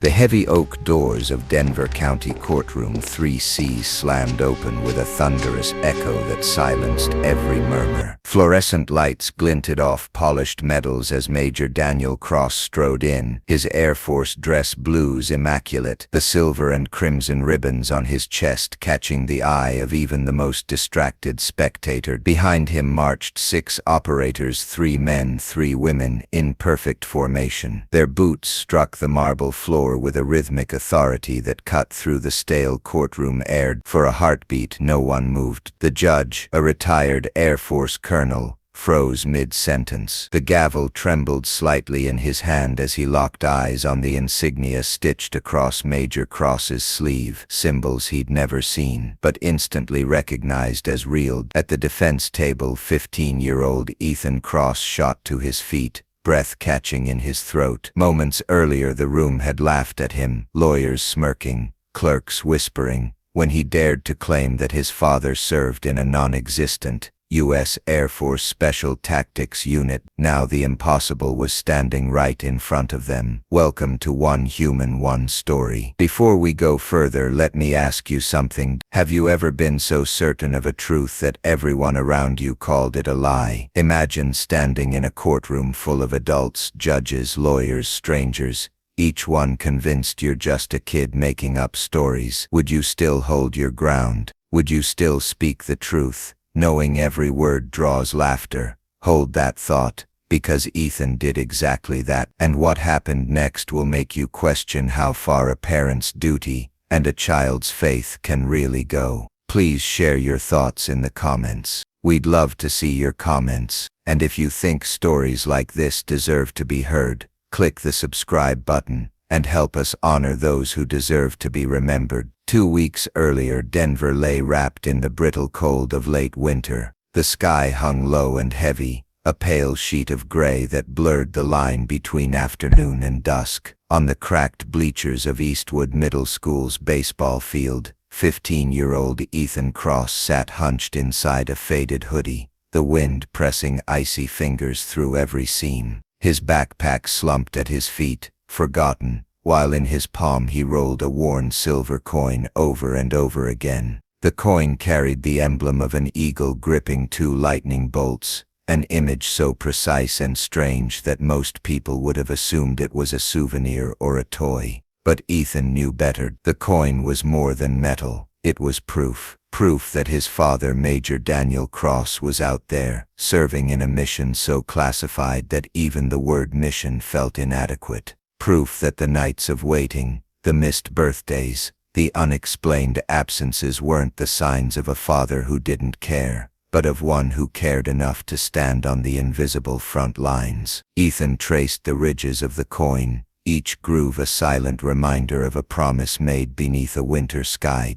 The heavy oak doors of Denver County Courtroom 3C slammed open with a thunderous echo that silenced every murmur. Fluorescent lights glinted off polished metals as Major Daniel Cross strode in, his Air Force dress blues immaculate, the silver and crimson ribbons on his chest catching the eye of even the most distracted spectator. Behind him marched 6 operators, 3 men, 3 women, in perfect formation. Their boots struck the marble floor with a rhythmic authority that cut through the stale courtroom air. For a heartbeat, no one moved. The judge, a retired Air Force colonel, froze mid-sentence. The gavel trembled slightly in his hand as he locked eyes on the insignia stitched across Major Cross's sleeve, symbols he'd never seen, but instantly recognized as real. At the defense table, 15-year-old Ethan Cross shot to his feet, breath catching in his throat. Moments earlier the room had laughed at him, lawyers smirking, clerks whispering, when he dared to claim that his father served in a non-existent U.S. Air Force Special Tactics Unit. Now the impossible was standing right in front of them. Welcome to One Human, One Story. Before we go further, let me ask you something. Have you ever been so certain of a truth that everyone around you called it a lie? Imagine standing in a courtroom full of adults, judges, lawyers, strangers, each one convinced you're just a kid making up stories. Would you still hold your ground? Would you still speak the truth, knowing every word draws laughter? Hold that thought, because Ethan did exactly that. And what happened next will make you question how far a parent's duty and a child's faith can really go. Please share your thoughts in the comments. We'd love to see your comments. And if you think stories like this deserve to be heard, click the subscribe button and help us honor those who deserve to be remembered. 2 weeks earlier, Denver lay wrapped in the brittle cold of late winter. The sky hung low and heavy, a pale sheet of gray that blurred the line between afternoon and dusk. On the cracked bleachers of Eastwood Middle School's baseball field, 15-year-old Ethan Cross sat hunched inside a faded hoodie, the wind pressing icy fingers through every seam. His backpack slumped at his feet, forgotten, while in his palm he rolled a worn silver coin over and over again. The coin carried the emblem of an eagle gripping 2 lightning bolts, an image so precise and strange that most people would have assumed it was a souvenir or a toy. But Ethan knew better. The coin was more than metal. It was proof. Proof that his father, Major Daniel Cross, was out there, serving in a mission so classified that even the word mission felt inadequate. Proof that the nights of waiting, the missed birthdays, the unexplained absences weren't the signs of a father who didn't care, but of one who cared enough to stand on the invisible front lines. Ethan traced the ridges of the coin, each groove a silent reminder of a promise made beneath a winter sky.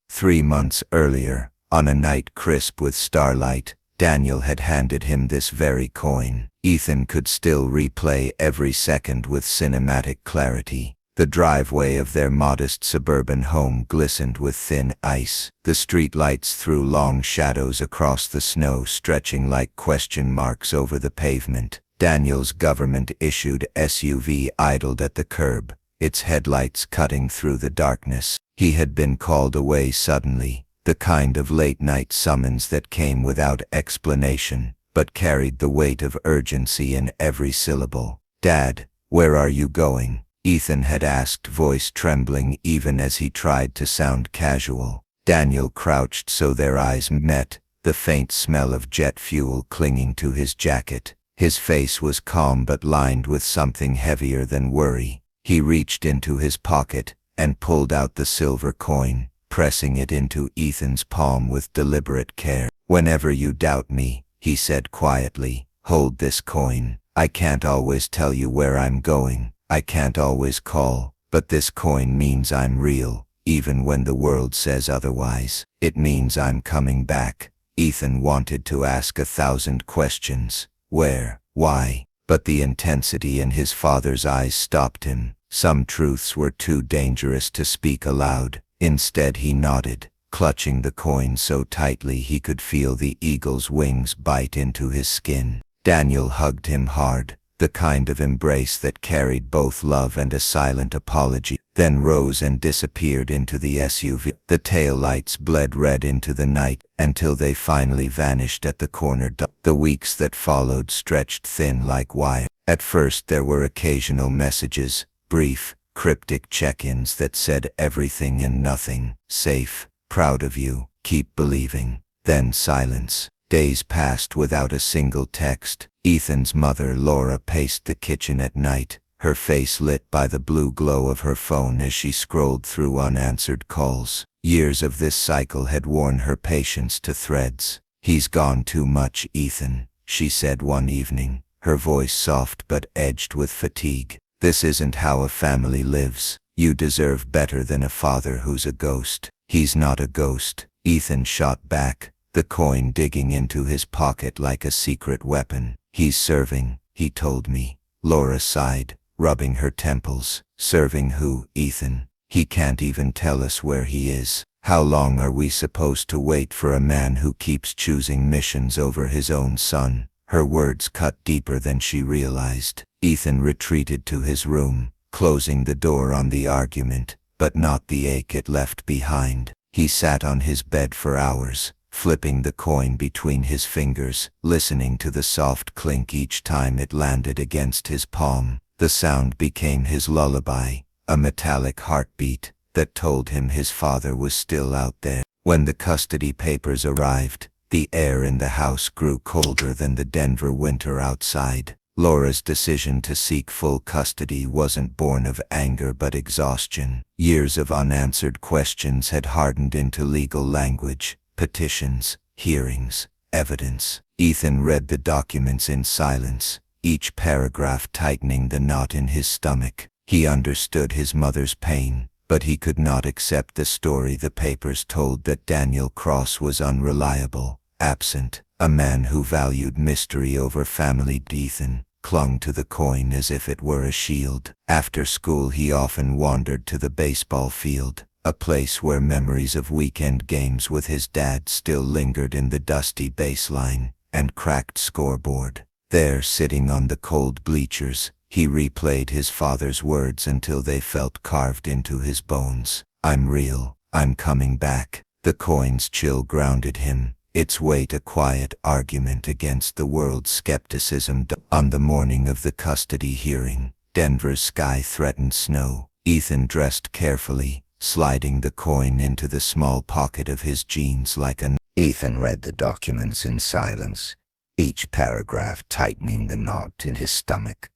3 months earlier, on a night crisp with starlight, Daniel had handed him this very coin. Ethan could still replay every second with cinematic clarity. The driveway of their modest suburban home glistened with thin ice. The streetlights threw long shadows across the snow, stretching like question marks over the pavement. Daniel's government-issued SUV idled at the curb, its headlights cutting through the darkness. He had been called away suddenly, the kind of late-night summons that came without explanation, but carried the weight of urgency in every syllable. "Dad, where are you going?" Ethan had asked, voice trembling even as he tried to sound casual. Daniel crouched so their eyes met, the faint smell of jet fuel clinging to his jacket. His face was calm but lined with something heavier than worry. He reached into his pocket and pulled out the silver coin, pressing it into Ethan's palm with deliberate care. "Whenever you doubt me," he said quietly, "hold this coin. I can't always tell you where I'm going. I can't always call, but this coin means I'm real, even when the world says otherwise. It means I'm coming back." Ethan wanted to ask 1,000 questions. Where? Why? But the intensity in his father's eyes stopped him. Some truths were too dangerous to speak aloud. Instead he nodded, clutching the coin so tightly he could feel the eagle's wings bite into his skin. Daniel hugged him hard, the kind of embrace that carried both love and a silent apology, then rose and disappeared into the SUV. The taillights bled red into the night until they finally vanished at the corner. The weeks that followed stretched thin like wire. At first there were occasional messages, brief, cryptic check-ins that said everything and nothing. Safe, proud of you, keep believing. Then silence. Days passed without a single text. Ethan's mother, Laura, paced the kitchen at night, her face lit by the blue glow of her phone as she scrolled through unanswered calls. Years of this cycle had worn her patience to threads. "He's gone too much, Ethan," she said one evening, her voice soft but edged with fatigue. "This isn't how a family lives. You deserve better than a father who's a ghost." "He's not a ghost," Ethan shot back, the coin digging into his pocket like a secret weapon. "He's serving, he told me." Laura sighed, rubbing her temples. "Serving who, Ethan? He can't even tell us where he is. How long are we supposed to wait for a man who keeps choosing missions over his own son?" Her words cut deeper than she realized. Ethan retreated to his room, closing the door on the argument, but not the ache it left behind. He sat on his bed for hours, flipping the coin between his fingers, listening to the soft clink each time it landed against his palm. The sound became his lullaby, a metallic heartbeat that told him his father was still out there. When the custody papers arrived, the air in the house grew colder than the Denver winter outside. Laura's decision to seek full custody wasn't born of anger but exhaustion. Years of unanswered questions had hardened into legal language. Petitions, hearings, evidence. Ethan read the documents in silence, each paragraph tightening the knot in his stomach. He understood his mother's pain, but he could not accept the story the papers told, that Daniel Cross was unreliable, absent, a man who valued mystery over family. Ethan clung to the coin as if it were a shield. After school he often wandered to the baseball field, a place where memories of weekend games with his dad still lingered in the dusty baseline and cracked scoreboard. There, sitting on the cold bleachers, he replayed his father's words until they felt carved into his bones. "I'm real, I'm coming back." The coin's chill grounded him, its weight a quiet argument against the world's skepticism. On the morning of the custody hearing, Denver's sky threatened snow. Ethan dressed carefully, sliding the coin into the small pocket of his jeans like a... Ethan read the documents in silence, each paragraph tightening the knot in his stomach.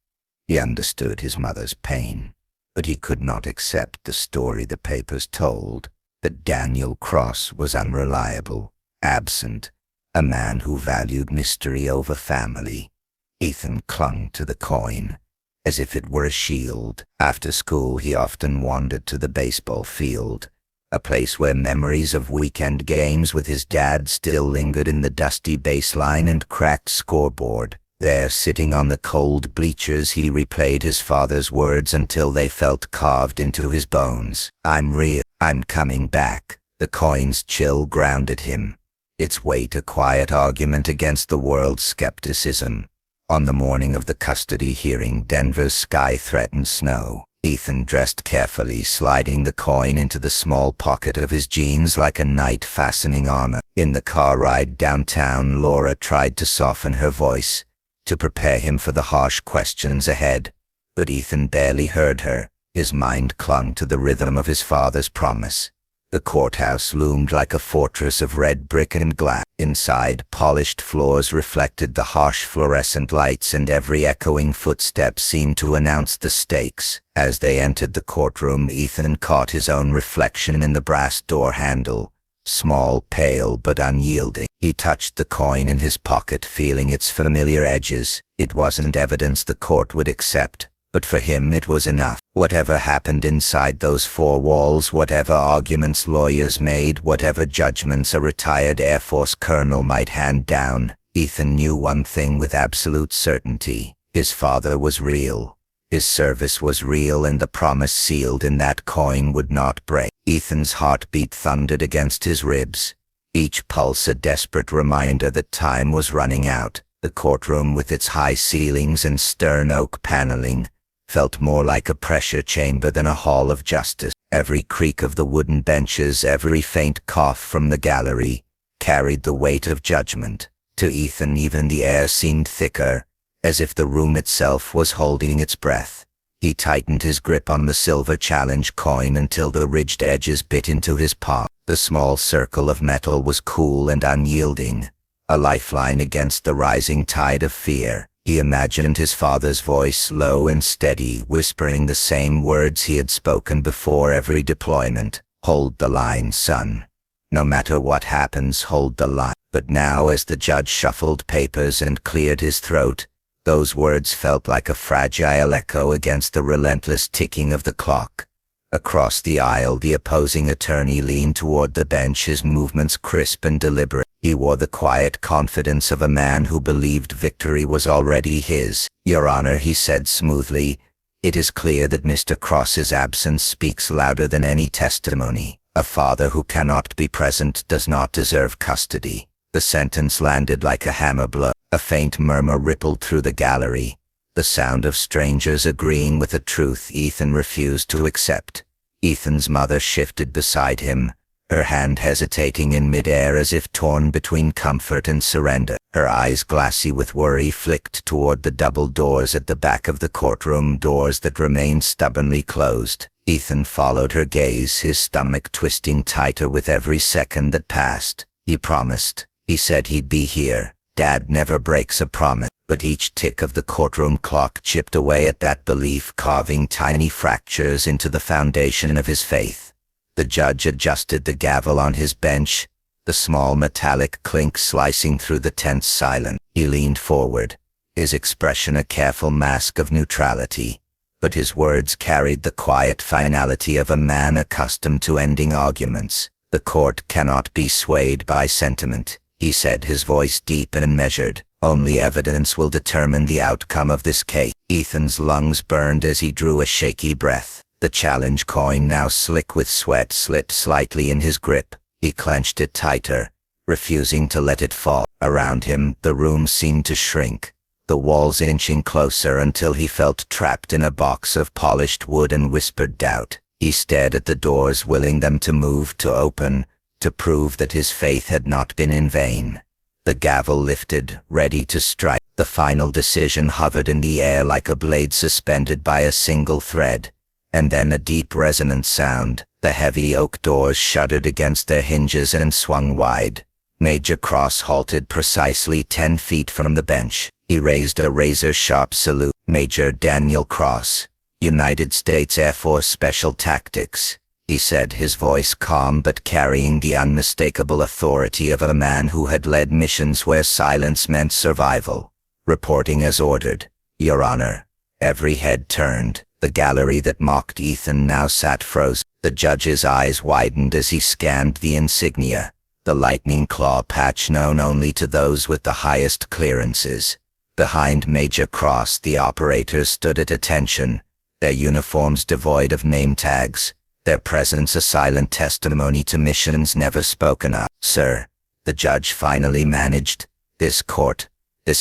He understood his mother's pain, but he could not accept the story the papers told, that Daniel Cross was unreliable, absent, a man who valued mystery over family. Ethan clung to the coin, as if it were a shield. After school he often wandered to the baseball field, a place where memories of weekend games with his dad still lingered in the dusty baseline and cracked scoreboard. There, sitting on the cold bleachers, he replayed his father's words until they felt carved into his bones. "I'm real, I'm coming back." The coin's chill grounded him, its weight a quiet argument against the world's skepticism. On the morning of the custody hearing, Denver's sky threatened snow. Ethan dressed carefully, sliding the coin into the small pocket of his jeans like a knight fastening armor. In the car ride downtown, Laura tried to soften her voice, to prepare him for the harsh questions ahead, but Ethan barely heard her. His mind clung to the rhythm of his father's promise. The courthouse loomed like a fortress of red brick and glass. Inside, polished floors reflected the harsh fluorescent lights, and every echoing footstep seemed to announce the stakes. As they entered the courtroom, Ethan caught his own reflection in the brass door handle, small, pale, but unyielding. He touched the coin in his pocket, feeling its familiar edges. It wasn't evidence the court would accept, but for him it was enough. Whatever happened inside those four walls, whatever arguments lawyers made, whatever judgments a retired Air Force colonel might hand down, Ethan knew one thing with absolute certainty: his father was real. His service was real, and the promise sealed in that coin would not break. Ethan's heartbeat thundered against his ribs, each pulse a desperate reminder that time was running out. The courtroom, with its high ceilings and stern oak paneling, felt more like a pressure chamber than a hall of justice. Every creak of the wooden benches, every faint cough from the gallery, carried the weight of judgment. To Ethan, even the air seemed thicker, as if the room itself was holding its breath. He tightened his grip on the silver challenge coin until the ridged edges bit into his palm. The small circle of metal was cool and unyielding, a lifeline against the rising tide of fear. He imagined his father's voice, low and steady, whispering the same words he had spoken before every deployment. "Hold the line, son. No matter what happens, hold the line." But now, as the judge shuffled papers and cleared his throat, those words felt like a fragile echo against the relentless ticking of the clock. Across the aisle, the opposing attorney leaned toward the bench, his movements crisp and deliberate. He wore the quiet confidence of a man who believed victory was already his. "Your Honor," he said smoothly, "it is clear that Mr. Cross's absence speaks louder than any testimony. A father who cannot be present does not deserve custody." The sentence landed like a hammer blow. A faint murmur rippled through the gallery, the sound of strangers agreeing with a truth Ethan refused to accept. Ethan's mother shifted beside him, her hand hesitating in midair as if torn between comfort and surrender. Her eyes, glassy with worry, flicked toward the double doors at the back of the courtroom, doors that remained stubbornly closed. Ethan followed her gaze, his stomach twisting tighter with every second that passed. "He promised. He said he'd be here. Dad never breaks a promise." But each tick of the courtroom clock chipped away at that belief, carving tiny fractures into the foundation of his faith. The judge adjusted the gavel on his bench, the small metallic clink slicing through the tense silence. He leaned forward, his expression a careful mask of neutrality, but his words carried the quiet finality of a man accustomed to ending arguments. "The court cannot be swayed by sentiment," he said, his voice deep and measured. "Only evidence will determine the outcome of this case." Ethan's lungs burned as he drew a shaky breath. The challenge coin, now slick with sweat, slipped slightly in his grip. He clenched it tighter, refusing to let it fall. Around him, the room seemed to shrink, the walls inching closer until he felt trapped in a box of polished wood and whispered doubt. He stared at the doors, willing them to move, to open, to prove that his faith had not been in vain. The gavel lifted, ready to strike. The final decision hovered in the air like a blade suspended by a single thread. And then a deep resonant sound. The heavy oak doors shuddered against their hinges and swung wide. Major Cross halted precisely 10 feet from the bench. He raised a razor-sharp salute. "Major Daniel Cross, United States Air Force Special Tactics," he said, his voice calm but carrying the unmistakable authority of a man who had led missions where silence meant survival. "Reporting as ordered, Your Honor." Every head turned. The gallery that mocked Ethan now sat frozen. The judge's eyes widened as he scanned the insignia, the lightning claw patch known only to those with the highest clearances. Behind Major Cross, the operators stood at attention, their uniforms devoid of name tags, their presence a silent testimony to missions never spoken of. "Sir," the judge finally managed, "this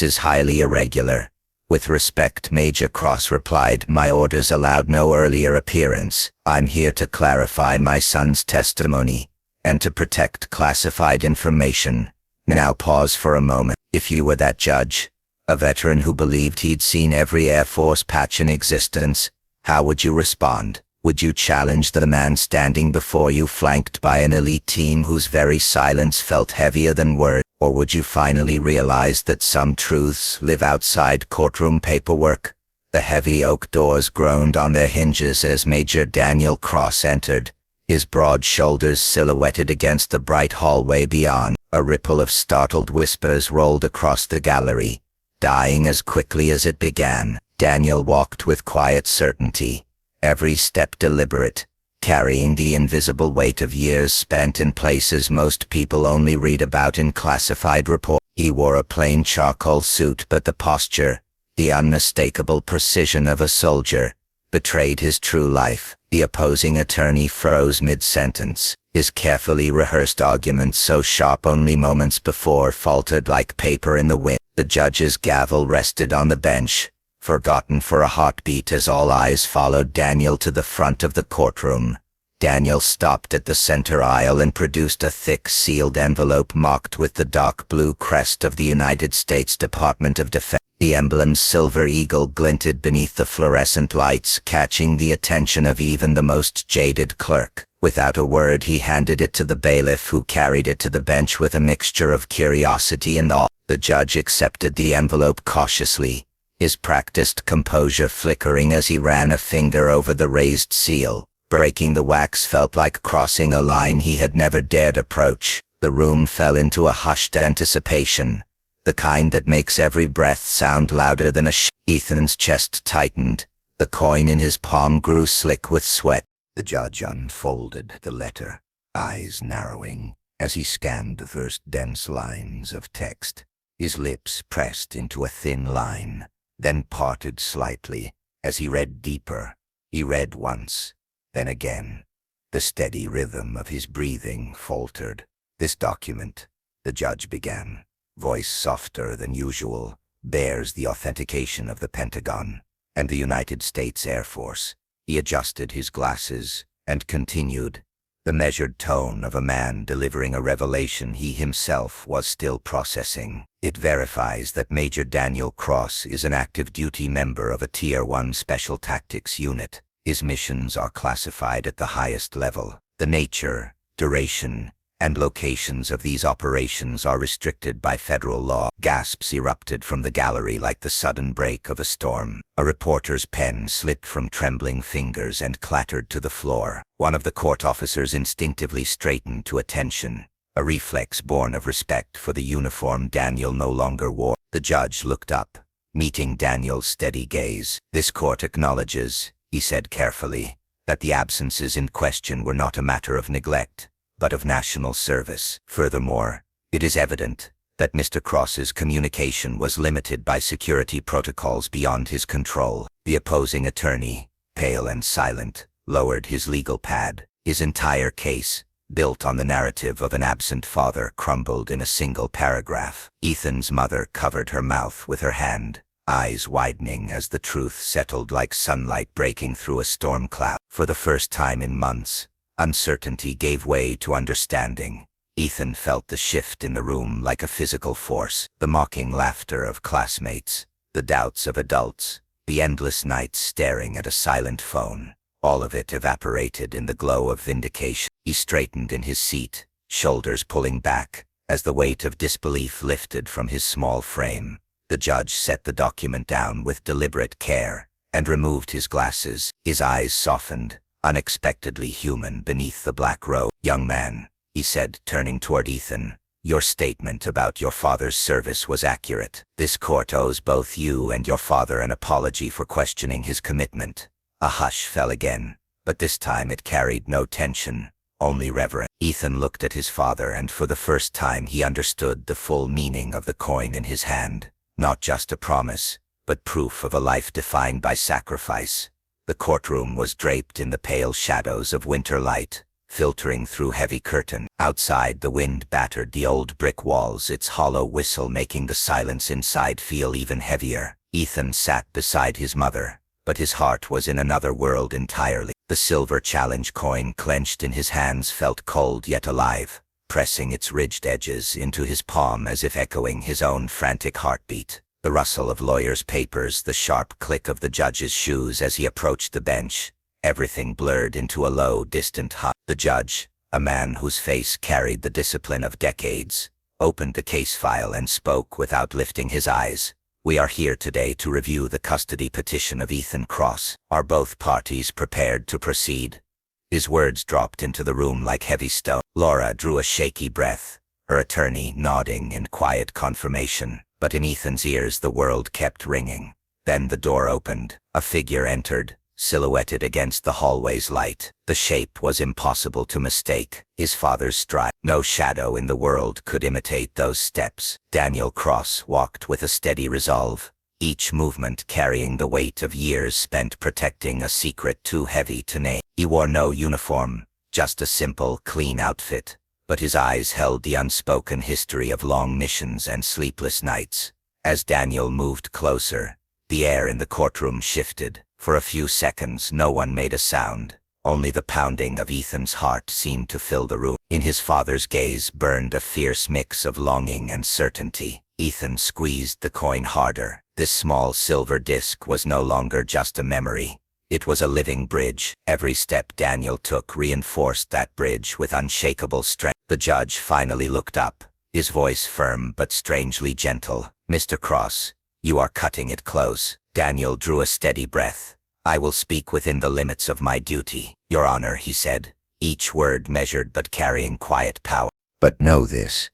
is highly irregular." "With respect," Major Cross replied, "my orders allowed no earlier appearance. I'm here to clarify my son's testimony, and to protect classified information." Now pause for a moment. If you were that judge, a veteran who believed he'd seen every Air Force patch in existence, how would you respond? Would you challenge the man standing before you, flanked by an elite team whose very silence felt heavier than words? Or would you finally realize that some truths live outside courtroom paperwork? The heavy oak doors groaned on their hinges as Major Daniel Cross entered, his broad shoulders silhouetted against the bright hallway beyond. A ripple of startled whispers rolled across the gallery, dying as quickly as it began. Daniel walked with quiet certainty, every step deliberate, carrying the invisible weight of years spent in places most people only read about in classified reports. He wore a plain charcoal suit, but the posture, the unmistakable precision of a soldier, betrayed his true life. The opposing attorney froze mid-sentence. His carefully rehearsed arguments, so sharp only moments before, faltered like paper in the wind. The judge's gavel rested on the bench, forgotten for a heartbeat, as all eyes followed Daniel to the front of the courtroom. Daniel stopped at the center aisle and produced a thick sealed envelope marked with the dark blue crest of the United States Department of Defense. The emblem's silver eagle glinted beneath the fluorescent lights, catching the attention of even the most jaded clerk. Without a word, he handed it to the bailiff, who carried it to the bench with a mixture of curiosity and awe. The judge accepted the envelope cautiously, his practiced composure flickering as he ran a finger over the raised seal. Breaking the wax felt like crossing a line he had never dared approach. The room fell into a hushed anticipation, the kind that makes every breath sound louder than a Ethan's chest tightened. The coin in his palm grew slick with sweat. The judge unfolded the letter, eyes narrowing as he scanned the first dense lines of text. His lips pressed into a thin line, then parted slightly as he read deeper. He read once, then again. The steady rhythm of his breathing faltered. "This document," the judge began, voice softer than usual, "bears the authentication of the Pentagon and the United States Air Force." He adjusted his glasses and continued, the measured tone of a man delivering a revelation he himself was still processing. "It verifies that Major Daniel Cross is an active duty member of a Tier 1 Special Tactics unit. His missions are classified at the highest level. The nature, duration, and locations of these operations are restricted by federal law." Gasps erupted from the gallery like the sudden break of a storm. A reporter's pen slipped from trembling fingers and clattered to the floor. One of the court officers instinctively straightened to attention, a reflex born of respect for the uniform Daniel no longer wore. The judge looked up, meeting Daniel's steady gaze. "This court acknowledges," he said carefully, "that the absences in question were not a matter of neglect, but of national service. Furthermore, it is evident that Mr. Cross's communication was limited by security protocols beyond his control." The opposing attorney, pale and silent, lowered his legal pad. His entire case, built on the narrative of an absent father, crumbled in a single paragraph. Ethan's mother covered her mouth with her hand, eyes widening as the truth settled like sunlight breaking through a storm cloud. For the first time in months, uncertainty gave way to understanding. Ethan felt the shift in the room like a physical force. The mocking laughter of classmates, the doubts of adults, the endless nights staring at a silent phone, all of it evaporated in the glow of vindication. He straightened in his seat, shoulders pulling back, as the weight of disbelief lifted from his small frame. The judge set the document down with deliberate care and removed his glasses. His eyes softened, unexpectedly human beneath the black robe. "Young man," he said, turning toward Ethan, "your statement about your father's service was accurate. This court owes both you and your father an apology for questioning his commitment." A hush fell again, but this time it carried no tension, only reverence. Ethan looked at his father, and for the first time he understood the full meaning of the coin in his hand. Not just a promise, but proof of a life defined by sacrifice. The courtroom was draped in the pale shadows of winter light, filtering through heavy curtain. Outside, the wind battered the old brick walls, its hollow whistle making the silence inside feel even heavier. Ethan sat beside his mother, but his heart was in another world entirely. The silver challenge coin clenched in his hands felt cold yet alive, pressing its ridged edges into his palm as if echoing his own frantic heartbeat. The rustle of lawyers' papers, the sharp click of the judge's shoes as he approached the bench, everything blurred into a low, distant hum. The judge, a man whose face carried the discipline of decades, opened the case file and spoke without lifting his eyes. "We are here today to review the custody petition of Ethan Cross. Are both parties prepared to proceed?" His words dropped into the room like heavy stone. Laura drew a shaky breath, her attorney nodding in quiet confirmation. But in Ethan's ears the world kept ringing. Then the door opened. A figure entered, silhouetted against the hallway's light. The shape was impossible to mistake. His father's stride. No shadow in the world could imitate those steps. Daniel Cross walked with a steady resolve, each movement carrying the weight of years spent protecting a secret too heavy to name. He wore no uniform, just a simple, clean outfit. But his eyes held the unspoken history of long missions and sleepless nights. As Daniel moved closer, the air in the courtroom shifted. For a few seconds, no one made a sound. Only the pounding of Ethan's heart seemed to fill the room. In his father's gaze burned a fierce mix of longing and certainty. Ethan squeezed the coin harder. This small silver disc was no longer just a memory. It was a living bridge. Every step Daniel took reinforced that bridge with unshakable strength. The judge finally looked up, his voice firm but strangely gentle. "Mr. Cross, you are cutting it close." Daniel drew a steady breath. "I will speak within the limits of my duty, Your Honor," he said, each word measured but carrying quiet power. "But know this,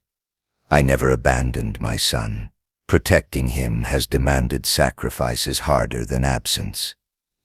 I never abandoned my son. Protecting him has demanded sacrifices harder than absence."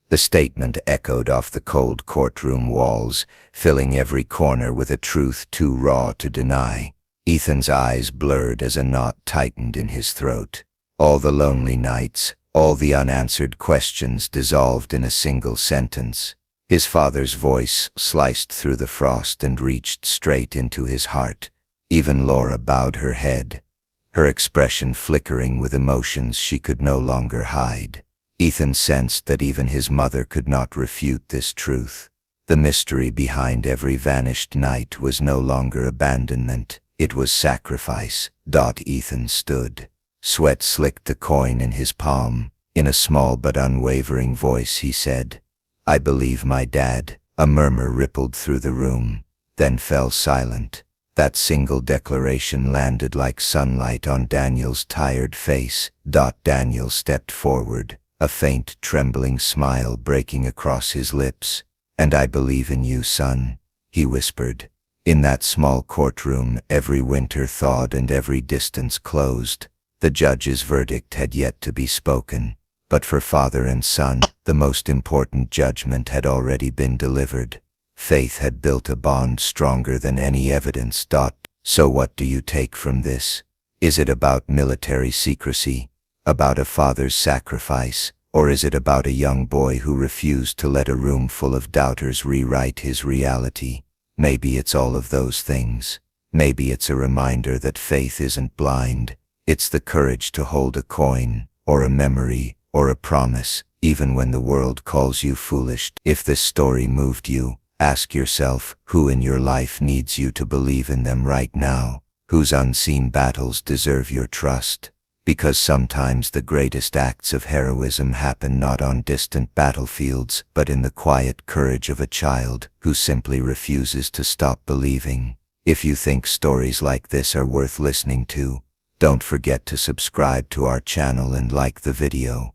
The statement echoed off the cold courtroom walls, filling every corner with a truth too raw to deny. Ethan's eyes blurred as a knot tightened in his throat. All the lonely nights, all the unanswered questions dissolved in a single sentence. His father's voice sliced through the frost and reached straight into his heart. Even Laura bowed her head, her expression flickering with emotions she could no longer hide. Ethan sensed that even his mother could not refute this truth. The mystery behind every vanished night was no longer abandonment, it was sacrifice. Ethan stood. Sweat slicked the coin in his palm. In a small but unwavering voice he said, "I believe my dad." A murmur rippled through the room, then fell silent. That single declaration landed like sunlight on Daniel's tired face. Daniel stepped forward, a faint, trembling smile breaking across his lips. "And I believe in you, son," he whispered. In that small courtroom, every winter thawed and every distance closed. The judge's verdict had yet to be spoken, but for father and son, the most important judgment had already been delivered. Faith had built a bond stronger than any evidence. So what do you take from this? Is it about military secrecy? About a father's sacrifice? Or is it about a young boy who refused to let a room full of doubters rewrite his reality? Maybe it's all of those things. Maybe it's a reminder that faith isn't blind. It's the courage to hold a coin, or a memory, or a promise, even when the world calls you foolish. If this story moved you, ask yourself, who in your life needs you to believe in them right now? Whose unseen battles deserve your trust? Because sometimes the greatest acts of heroism happen not on distant battlefields, but in the quiet courage of a child who simply refuses to stop believing. If you think stories like this are worth listening to, don't forget to subscribe to our channel and like the video.